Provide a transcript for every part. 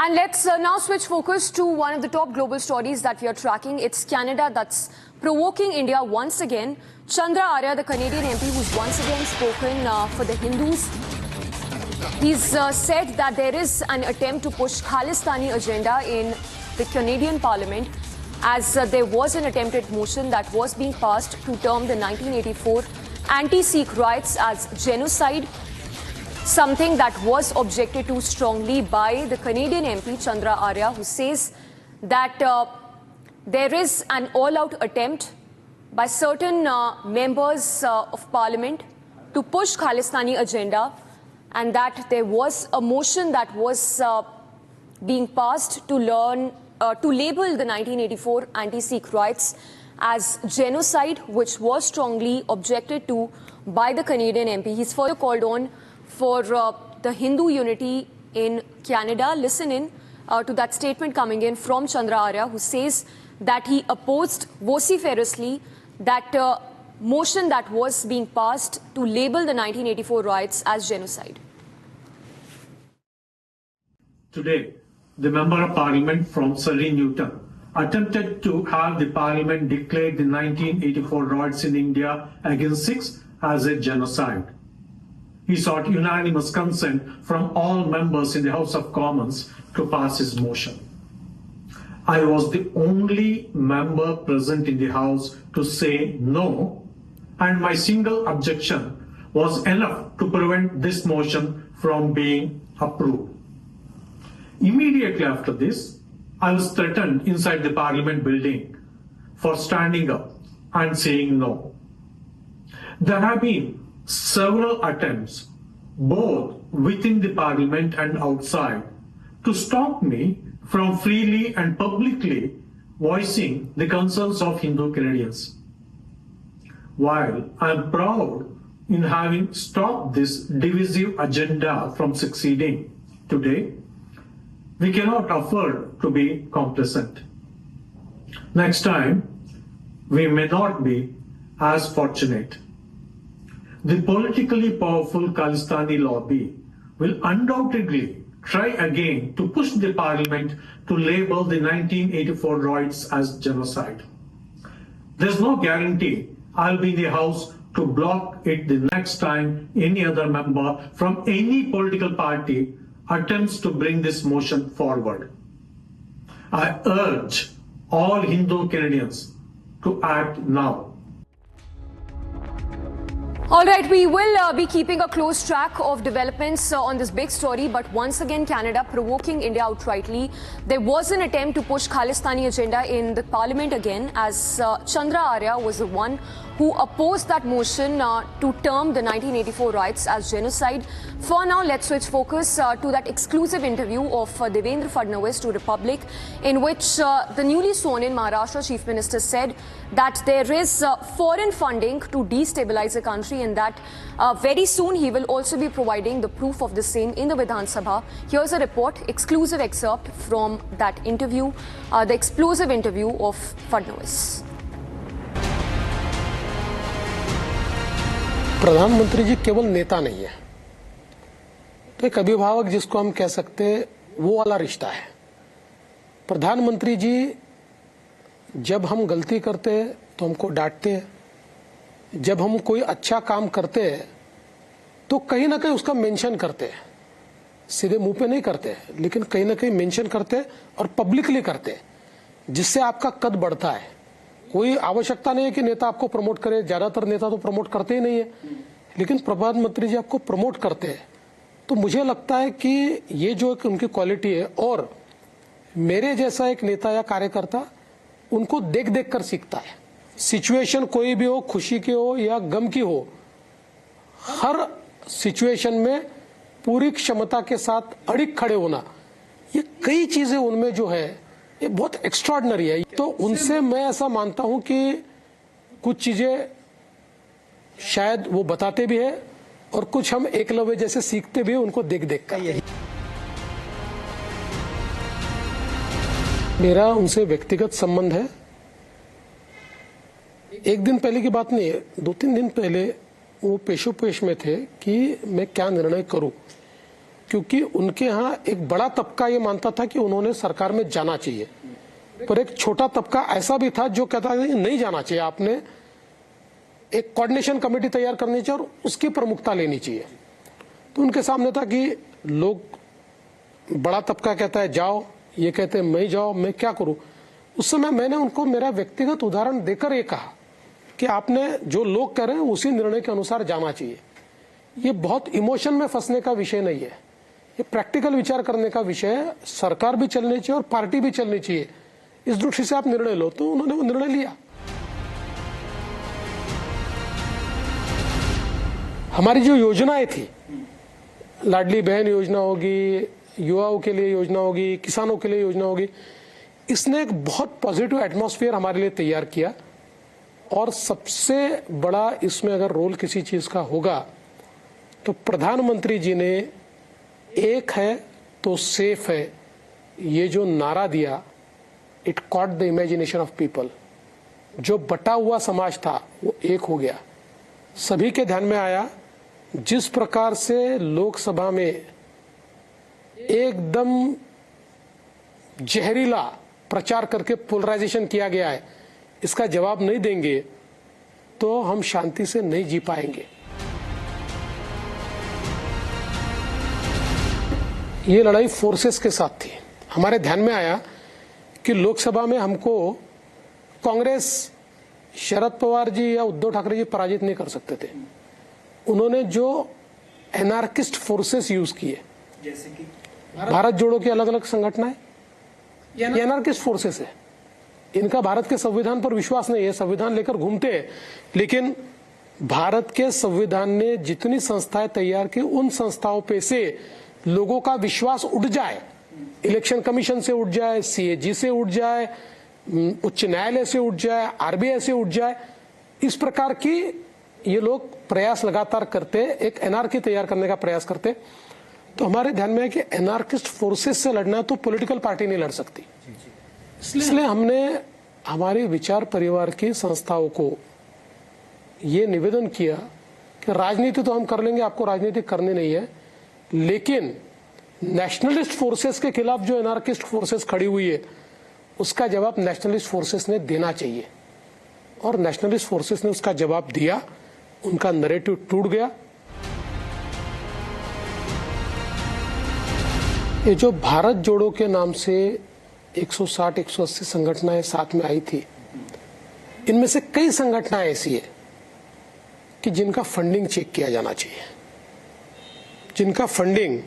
And let's now switch focus to one of the top global stories that we are tracking. It's Canada that's provoking India once again. Chandra Arya, the Canadian MP who's once again spoken for the Hindus, he's said that there is an attempt to push Khalistani agenda in the Canadian Parliament, as there was an attempted motion that was being passed to term the 1984 anti-Sikh riots as genocide, something that was objected to strongly by the Canadian MP Chandra Arya, who says that there is an all-out attempt by certain members of Parliament to push Khalistani agenda, and that there was a motion that was being passed to label the 1984 anti-Sikh riots as genocide, which was strongly objected to by the Canadian MP. He's further called on for the Hindu unity in Canada. Listen in to that statement coming in from Chandra Arya, who says that he opposed vociferously that motion that was being passed to label the 1984 riots as genocide. Today, the Member of Parliament from Surrey Newton attempted to have the Parliament declare the 1984 riots in India against Sikhs as a genocide. He sought unanimous consent from all members in the House of Commons to pass his motion. I was the only member present in the House to say no, and my single objection was enough to prevent this motion from being approved. Immediately after this, I was threatened inside the Parliament building for standing up and saying no. There have been several attempts, both within the Parliament and outside, to stop me from freely and publicly voicing the concerns of Hindu Canadians. While I am proud in having stopped this divisive agenda from succeeding today, we cannot afford to be complacent. Next time, we may not be as fortunate. The politically powerful Khalistani lobby will undoubtedly try again to push the Parliament to label the 1984 riots as genocide. There's no guarantee I'll be in the House to block it the next time any other member from any political party attempts to bring this motion forward. I urge all Hindu Canadians to act now. All right, we will be keeping a close track of developments on this big story, but once again, Canada provoking India outrightly. There was an attempt to push Khalistani agenda in the Parliament again, as Chandra Arya was the one who opposed that motion to term the 1984 riots as genocide. For now, let's switch focus to that exclusive interview of Devendra Fadnavis to Republic, in which the newly sworn-in Maharashtra Chief Minister said that there is foreign funding to destabilize the country, and that very soon he will also be providing the proof of the same in the Vidhan Sabha. Here's a report, exclusive excerpt from that interview, the explosive interview of Fadnavis. प्रधानमंत्री जी केवल नेता नहीं है, तो एक अभिभावक जिसको हम कह सकते हैं वो वाला रिश्ता है। प्रधानमंत्री जी जब हम गलती करते हैं तो हमको डांटते हैं, जब हम कोई अच्छा काम करते हैं तो कहीं ना कहीं उसका मेंशन करते हैं, सीधे मुंह पे नहीं करते लेकिन कहीं ना कहीं मेंशन करते हैं और पब्लिकली करते हैं, जिससे आपका कद बढ़ता है। कोई आवश्यकता नहीं है कि नेता आपको प्रमोट करे, ज्यादातर नेता तो प्रमोट करते ही नहीं है, लेकिन प्रधानमंत्री जी आपको प्रमोट करते हैं। तो मुझे लगता है कि ये जो एक उनकी क्वालिटी है, और मेरे जैसा एक नेता या कार्यकर्ता उनको देख देख कर सीखता है। सिचुएशन कोई भी हो, खुशी की हो या गम की हो, हर सिचुएशन में पूरी क्षमता के साथ अड़िग खड़े होना, ये कई चीजें उनमें जो है ये बहुत एक्स्ट्राऑर्डिनरी है। तो उनसे मैं ऐसा मानता हूं कि कुछ चीजें शायद वो बताते भी है और कुछ हम एकलव्य जैसे सीखते भी हैं उनको देख देख कर। मेरा उनसे व्यक्तिगत संबंध है। एक दिन पहले की बात नहीं है, 2-3 दिन पहले वो पेशोपेश में थे कि मैं क्या निर्णय करूं। क्योंकि उनके यहाँ एक बड़ा तबका ये मानता था कि उन्होंने सरकार में जाना चाहिए, पर एक छोटा तबका ऐसा भी था जो कहता था कि नहीं जाना चाहिए, आपने एक कोऑर्डिनेशन कमेटी तैयार करनी चाहिए और उसकी प्रमुखता लेनी चाहिए। तो उनके सामने था कि लोग, बड़ा तबका कहता है जाओ, ये कहते हैं मैं जाओ, मैं क्या करूं। उस समय मैंने उनको मेरा व्यक्तिगत उदाहरण देकर ये कहा कि आपने जो लोग कह रहे हैं उसी निर्णय के अनुसार जाना चाहिए। ये बहुत इमोशन में फंसने का विषय नहीं है, ये प्रैक्टिकल विचार करने का विषय है। सरकार भी चलनी चाहिए और पार्टी भी चलनी चाहिए, इस दृष्टि से आप निर्णय लो। तो उन्होंने वो निर्णय लिया। हमारी जो योजनाएं थी, लाडली बहन योजना होगी, युवाओं के लिए योजना होगी, किसानों के लिए योजना होगी, इसने एक बहुत पॉजिटिव एटमॉस्फेयर हमारे लिए तैयार किया। और सबसे बड़ा इसमें अगर रोल किसी चीज का होगा तो प्रधानमंत्री जी ने एक है तो सेफ है ये जो नारा दिया, it caught the imagination of people. जो बटा हुआ समाज था वो एक हो गया, सभी के ध्यान में आया। जिस प्रकार से लोकसभा में एकदम जहरीला प्रचार करके पोलराइजेशन किया गया है, इसका जवाब नहीं देंगे तो हम शांति से नहीं जी पाएंगे। ये लड़ाई फोर्सेस के साथ थी। हमारे ध्यान में आया कि लोकसभा में हमको कांग्रेस, शरद पवार जी या उद्धव ठाकरे जी पराजित नहीं कर सकते थे। उन्होंने जो एनार्किस्ट फोर्सेस यूज किए, जैसे कि भारत जोड़ो की अलग अलग संगठनाएं, ये एनार्किस्ट फोर्सेस है। इनका भारत के संविधान पर विश्वास नहीं है, संविधान लेकर घूमते हैं, लेकिन भारत के संविधान ने जितनी संस्थाएं तैयार की, उन संस्थाओं पे से लोगों का विश्वास उठ जाए, इलेक्शन कमीशन से उठ जाए, सीएजी से उठ जाए, उच्च न्यायालय से उठ जाए, आरबीआई से उठ जाए, इस प्रकार की ये लोग प्रयास लगातार करते, एक एनार्की तैयार करने का प्रयास करते। तो हमारे ध्यान में है कि एनार्किस्ट फोर्सेस से लड़ना तो पॉलिटिकल पार्टी नहीं लड़ सकती। इसलिए हमने हमारी विचार परिवार की संस्थाओं को ये निवेदन किया कि राजनीति तो हम कर लेंगे, आपको राजनीति करनी नहीं है, लेकिन नेशनलिस्ट फोर्सेस के खिलाफ जो एनार्किस्ट फोर्सेस खड़ी हुई है उसका जवाब नेशनलिस्ट फोर्सेस ने देना चाहिए। और नेशनलिस्ट फोर्सेस ने उसका जवाब दिया, उनका नैरेटिव टूट गया। ये जो भारत जोड़ो के नाम से 160-180 संगठनाएं साथ में आई थी, इनमें से कई संगठनाएं ऐसी है कि जिनका फंडिंग चेक किया जाना चाहिए, जिनका फंडिंग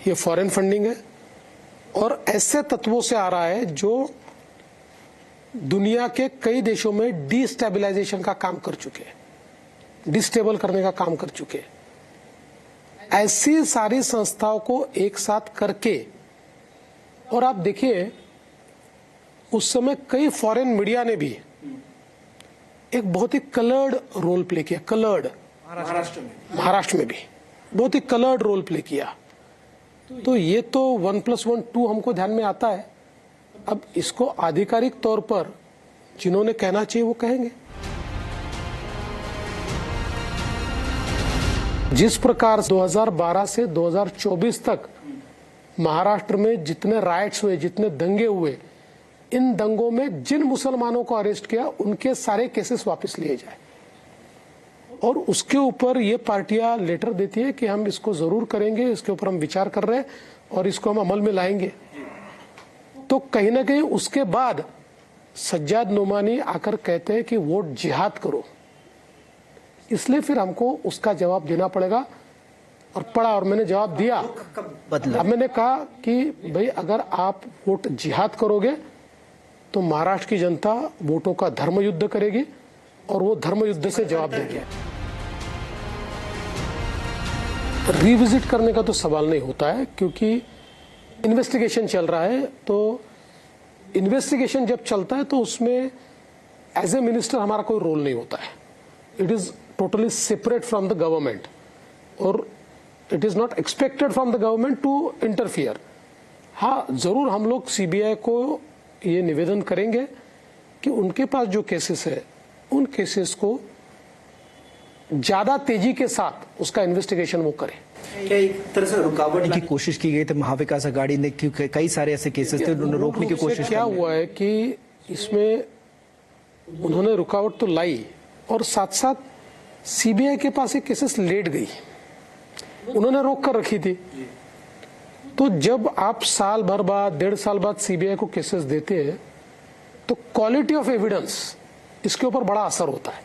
ये फॉरेन फंडिंग है और ऐसे तत्वों से आ रहा है जो दुनिया के कई देशों में डिस्टेबलाइजेशन का काम कर चुके हैं, डिस्टेबल करने का काम कर चुके हैं। ऐसी सारी संस्थाओं को एक साथ करके, और आप देखिए उस समय कई फॉरेन मीडिया ने भी एक बहुत ही कलर्ड रोल प्ले किया। कलर्ड महाराष्ट्र में भी बहुत ही कलर्ड रोल प्ले किया। तो ये तो 1+1 हमको ध्यान में आता है। अब इसको आधिकारिक तौर पर जिन्होंने कहना चाहिए वो कहेंगे। जिस प्रकार 2012 से 2024 तक महाराष्ट्र में जितने राइट्स हुए, जितने दंगे हुए, इन दंगों में जिन मुसलमानों को अरेस्ट किया उनके सारे केसेस वापस लिए जाए। और उसके ऊपर ये पार्टियां लेटर देती है कि हम इसको जरूर करेंगे, इसके ऊपर हम विचार कर रहे हैं और इसको हम अमल में लाएंगे। तो कहीं ना कहीं उसके बाद सज्जाद नोमानी आकर कहते हैं कि वोट जिहाद करो, इसलिए फिर हमको उसका जवाब देना पड़ेगा। और पढ़ा और मैंने जवाब दिया। अब मैंने कहा कि भाई अगर आप वोट जिहाद करोगे तो महाराष्ट्र की जनता वोटों का धर्म युद्ध करेगी और वो धर्म युद्ध से जवाब देगी। रिविजिट करने का तो सवाल नहीं होता है, क्योंकि इन्वेस्टिगेशन चल रहा है। तो इन्वेस्टिगेशन जब चलता है तो उसमें एज ए मिनिस्टर हमारा कोई रोल नहीं होता है। It is totally separate from the government और it is not expected from the government to interfere. हाँ, जरूर हम लोग सीबीआई को ये निवेदन करेंगे कि उनके पास जो केसेस है उन केसेस को ज्यादा तेजी के साथ उसका इन्वेस्टिगेशन वो करे। क्या एक तरह से रुकावट की कोशिश की गई थी महाविकास आघाड़ी ने, क्योंकि कई सारे ऐसे केसेस थे उन्होंने रोकने की कोशिश। क्या हुआ है कि इसमें उन्होंने रुकावट तो लाई और साथ साथ सीबीआई के पास एक केसेस लेट गई, उन्होंने रोक कर रखी थी। तो जब आप साल भर बाद 1.5 साल बाद सीबीआई को केसेस देते हैं तो क्वालिटी ऑफ एविडेंस इसके ऊपर बड़ा असर होता है।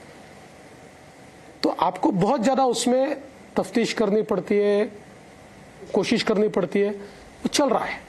तो आपको बहुत ज्यादा उसमें तफ्तीश करनी पड़ती है, कोशिश करनी पड़ती है, वो चल रहा है।